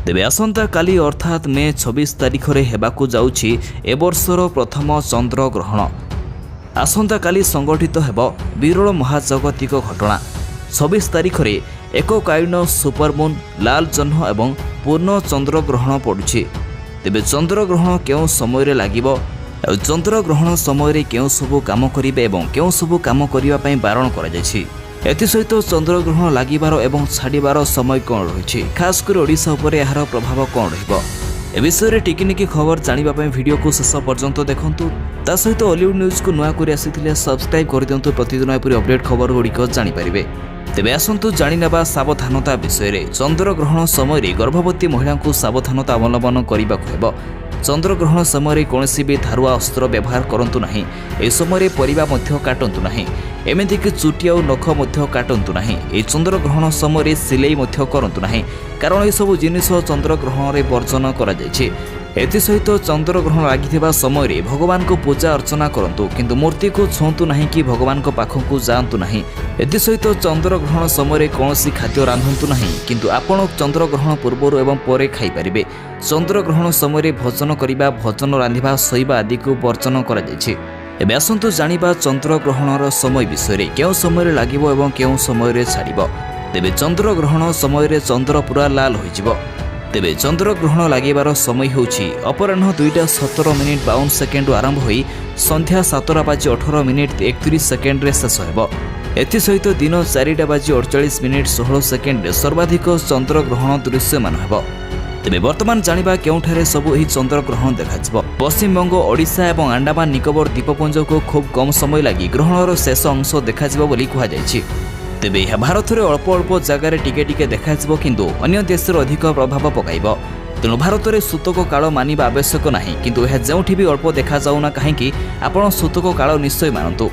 ତେବେ ଆସନ୍ତାକାଲି ଅର୍ଥାତ୍ ମେ 26 ତାରିଖରେ ହେବାକୁ ଯାଉଛି ଏ ବର୍ଷର ପ୍ରଥମ ଚନ୍ଦ୍ରଗ୍ରହଣ। ଆସନ୍ତାକାଲି ସଂଗଠିତ ହେବ ବିରଳ ମହାଜାଗତିକ ଘଟଣା। 26 ତାରିଖରେ ଏକକାଳୀନ ସୁପରମୁନ୍, ଲାଲ ଜହ୍ନ ଏବଂ ପୂର୍ଣ୍ଣ ଚନ୍ଦ୍ରଗ୍ରହଣ ପଡ଼ୁଛି। ତେବେ ଚନ୍ଦ୍ରଗ୍ରହଣ କେଉଁ ସମୟରେ ଲାଗିବ ଆଉ ଚନ୍ଦ୍ରଗ୍ରହଣ ସମୟରେ କେଉଁ ସବୁ କାମ କରିବେ ଏବଂ କେଉଁ ସବୁ କାମ କରିବା ପାଇଁ ବାରଣ କରାଯାଇଛି, ଏଥିସହିତ ଚନ୍ଦ୍ରଗ୍ରହଣ ଲାଗିବାର ଏବଂ ଛାଡ଼ିବାର ସମୟ କ'ଣ ରହିଛି, ଖାସ୍ କରି ଓଡ଼ିଶା ଉପରେ ଏହାର ପ୍ରଭାବ କ'ଣ ରହିବ, ଏ ବିଷୟରେ ଟିକିନିକି ଖବର ଜାଣିବା ପାଇଁ ଭିଡ଼ିଓକୁ ଶେଷ ପର୍ଯ୍ୟନ୍ତ ଦେଖନ୍ତୁ। ତା ସହିତ ଅଲିଉଡ୍ ନ୍ୟୁଜ୍କୁ ନୂଆ କରି ଆସିଥିଲେ ସବସ୍କ୍ରାଇବ୍ କରିଦିଅନ୍ତୁ, ପ୍ରତିଦିନ ଏପରି ଅପଡେଟ୍ ଖବରଗୁଡ଼ିକ ଜାଣିପାରିବେ। ତେବେ ଆସନ୍ତୁ ଜାଣିନେବା ସାବଧାନତା ବିଷୟରେ। ଚନ୍ଦ୍ରଗ୍ରହଣ ସମୟରେ ଗର୍ଭବତୀ ମହିଳାଙ୍କୁ ସାବଧାନତା ଅବଲମ୍ବନ କରିବାକୁ ହେବ। ଚନ୍ଦ୍ରଗ୍ରହଣ ସମୟରେ କୌଣସି ବି ଧାରୁଆ ଅସ୍ତ୍ର ବ୍ୟବହାର କରନ୍ତୁ ନାହିଁ। ଏହି ସମୟରେ ପରିବା ମଧ୍ୟ କାଟନ୍ତୁ ନାହିଁ, ଏମିତିକି ଚୁଟି ଆଉ ନଖ ମଧ୍ୟ କାଟନ୍ତୁ ନାହିଁ। ଏହି ଚନ୍ଦ୍ରଗ୍ରହଣ ସମୟରେ ସିଲେଇ ମଧ୍ୟ କରନ୍ତୁ ନାହିଁ, କାରଣ ଏସବୁ ଜିନିଷ ଚନ୍ଦ୍ରଗ୍ରହଣରେ ବର୍ଜନ କରାଯାଇଛି। ଏଥିସହିତ ଚନ୍ଦ୍ରଗ୍ରହଣ ଲାଗିଥିବା ସମୟରେ ଭଗବାନଙ୍କୁ ପୂଜା ଅର୍ଚ୍ଚନା କରନ୍ତୁ, କିନ୍ତୁ ମୂର୍ତ୍ତିକୁ ଛୁଅନ୍ତୁ ନାହିଁ କି ଭଗବାନଙ୍କ ପାଖକୁ ଯାଆନ୍ତୁ ନାହିଁ। ଏଥିସହିତ ଚନ୍ଦ୍ରଗ୍ରହଣ ସମୟରେ କୌଣସି ଖାଦ୍ୟ ରାନ୍ଧନ୍ତୁ ନାହିଁ, କିନ୍ତୁ ଆପଣ ଚନ୍ଦ୍ରଗ୍ରହଣ ପୂର୍ବରୁ ଏବଂ ପରେ ଖାଇପାରିବେ। ଚନ୍ଦ୍ରଗ୍ରହଣ ସମୟରେ ଭୋଜନ କରିବା, ଭୋଜନ ରାନ୍ଧିବା, ଶୋଇବା ଆଦିକୁ ବର୍ଜନ କରାଯାଇଛି। ଏବେ ଆସନ୍ତୁ ଜାଣିବା ଚନ୍ଦ୍ରଗ୍ରହଣର ସମୟ ବିଷୟରେ। କେଉଁ ସମୟରେ ଲାଗିବ ଏବଂ କେଉଁ ସମୟରେ ଛାଡ଼ିବ। ତେବେ ଚନ୍ଦ୍ରଗ୍ରହଣ ସମୟରେ ଚନ୍ଦ୍ର ପୁରା ଲାଲ ହୋଇଯିବ। ତେବେ ଚନ୍ଦ୍ରଗ୍ରହଣ ଲାଗିବାର ସମୟ ହେଉଛି ଅପରାହ୍ନ 2:17:52 ଆରମ୍ଭ ହୋଇ ସନ୍ଧ୍ୟା 7:18:31 ଶେଷ ହେବ। ଏଥିସହିତ ଦିନ 4:48:16 ସର୍ବାଧିକ ଚନ୍ଦ୍ରଗ୍ରହଣ ଦୃଶ୍ୟମାନ ହେବ। ତେବେ ବର୍ତ୍ତମାନ ଜାଣିବା କେଉଁଠାରେ ସବୁ ଏହି ଚନ୍ଦ୍ରଗ୍ରହଣ ଦେଖାଯିବ। ପଶ୍ଚିମବଙ୍ଗ, ଓଡ଼ିଶା ଏବଂ ଆଣ୍ଡାମାନ ନିକୋବର ଦ୍ୱୀପପୁଞ୍ଜକୁ ଖୁବ୍ କମ୍ ସମୟ ଲାଗି ଗ୍ରହଣର ଶେଷ ଅଂଶ ଦେଖାଯିବ ବୋଲି କୁହାଯାଇଛି। ତେବେ ଏହା ଭାରତରେ ଅଳ୍ପ ଅଳ୍ପ ଜାଗାରେ ଟିକେ ଟିକେ ଦେଖାଯିବ, କିନ୍ତୁ ଅନ୍ୟ ଦେଶରେ ଅଧିକ ପ୍ରଭାବ ପକାଇବ। ତେଣୁ ଭାରତରେ ସୂତକ କାଳ ମାନିବା ଆବଶ୍ୟକ ନାହିଁ, କିନ୍ତୁ ଏହା ଯେଉଁଠି ବି ଅଳ୍ପ ଦେଖାଯାଉନା କାହିଁକି ଆପଣ ସୂତକ କାଳ ନିଶ୍ଚୟ ମାନନ୍ତୁ।